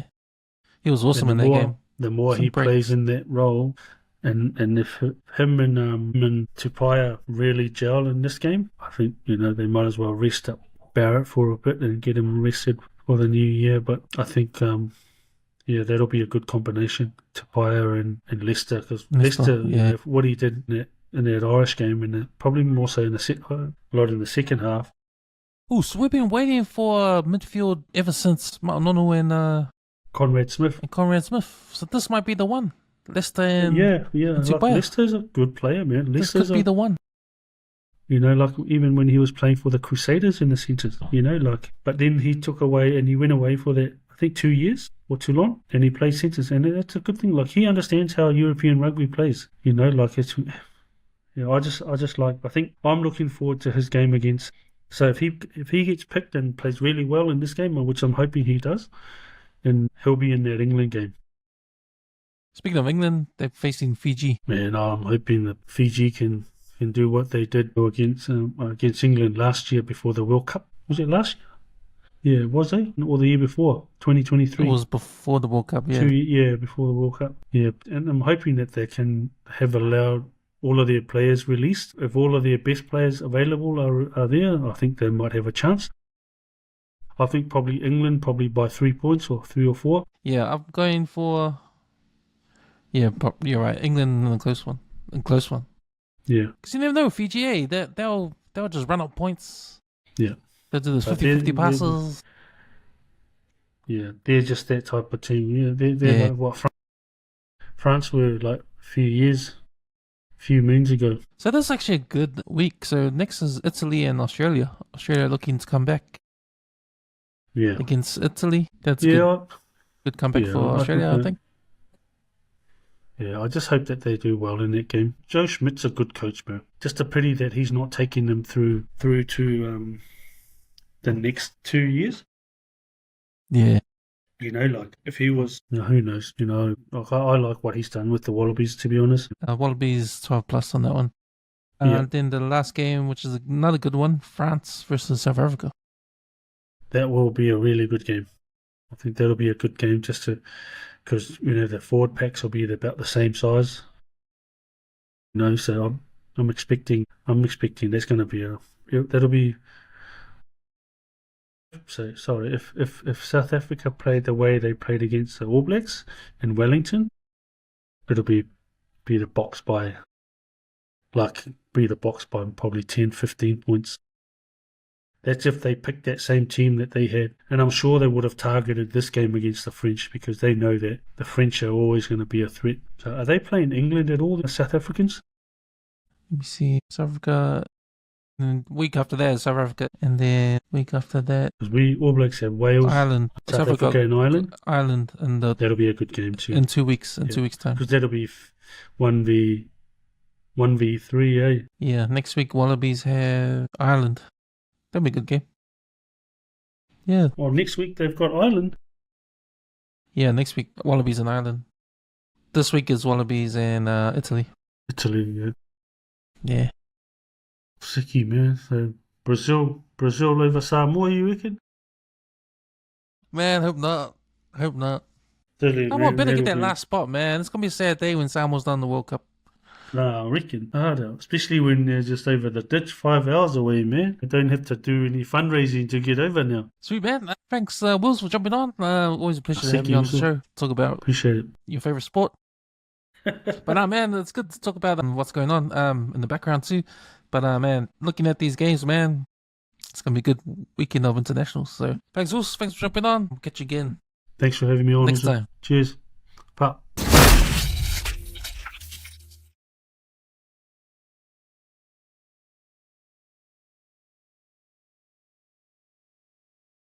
was awesome in that game. The more he plays in that role, and if him and Tupaya really gel in this game, I think they might as well rest up Barrett for a bit and get him rested for the new year. But I think that'll be a good combination, Tupaya and Leicester, because Leicester, what he did in that Irish game, and probably more so in a lot in the second half. Oh, so we've been waiting for midfield ever since Ma'anono and Conrad Smith. So this might be the one. Leicester and Leicester's a good player, man. This could be the one. Even when he was playing for the Crusaders in the centres, but then he took away and he went away for that, I think 2 years or too long, and he played centres, and that's a good thing. He understands how European rugby plays, it's, I think I'm looking forward to his game against, so if he gets picked and plays really well in this game, which I'm hoping he does, and he'll be in that England game. Speaking of England, they're facing Fiji. Man, I'm hoping that Fiji can do what they did against England last year before the World Cup. Was it last year? Yeah, was they? Or the year before, 2023? It was before the World Cup, yeah. Before the World Cup. Yeah, and I'm hoping that they can have allowed all of their players released. If all of their best players available are there, I think they might have a chance. I think probably England, probably by 3 points or 3 or 4. Yeah, I'm going for... Yeah, you're right. England in a close one. Yeah. Because you never know, Fiji, they'll just run up points. Yeah. They'll do those 50-50 passes. Yeah, they're just that type of team. Yeah, they're like what France were like a few moons ago. So that's actually a good week. So next is Italy and Australia. Australia looking to come back. Yeah. Against Italy. That's good comeback for Australia, I think. Yeah, I just hope that they do well in that game. Joe Schmidt's a good coach, bro. Just a pity that he's not taking them through to the next 2 years. Yeah. You know, like if he was, who knows? You know, I like what he's done with the Wallabies, to be honest. Wallabies 12 plus on that one. And then the last game, which is another good one, France versus South Africa. That will be a really good game. I think that'll be a good game because the forward packs will be about the same size. So I'm expecting there's going to be that'll be. So sorry, if South Africa played the way they played against the All Blacks in Wellington, it'll be the box by probably 10, 15 points. That's if they picked that same team that they had. And I'm sure they would have targeted this game against the French because they know that the French are always going to be a threat. So are they playing England at all, the South Africans? Let me see. South Africa. And week after that, South Africa. And then week after that, because we All Blacks have Wales, Ireland, South Africa and Ireland. And that'll be a good game too. In 2 weeks. In 2 weeks' time. Because that'll be 1v3, eh? Yeah, next week Wallabies have Ireland. That'll be a good game. Yeah. Well, next week they've got Ireland. Yeah, next week Wallabies and Ireland. This week is Wallabies and Italy. Italy, yeah. Yeah. Sicky, man. So Brazil over Samoa, you reckon? Man, hope not. Come on, better get that last spot, man. It's gonna be a sad day when Samoa's done the World Cup. Nah, I reckon. Especially when they're just over the ditch 5 hours away, man. They don't have to do any fundraising to get over now. Sweet, man. Thanks, Wills, for jumping on. Always a pleasure to have you on the show. Talk about your favorite sport. But man, it's good to talk about what's going on in the background too. But man, looking at these games, man, it's going to be a good weekend of internationals. So thanks, Wills. Thanks for jumping on. We'll catch you again. Thanks for having me on. Next time. Cheers.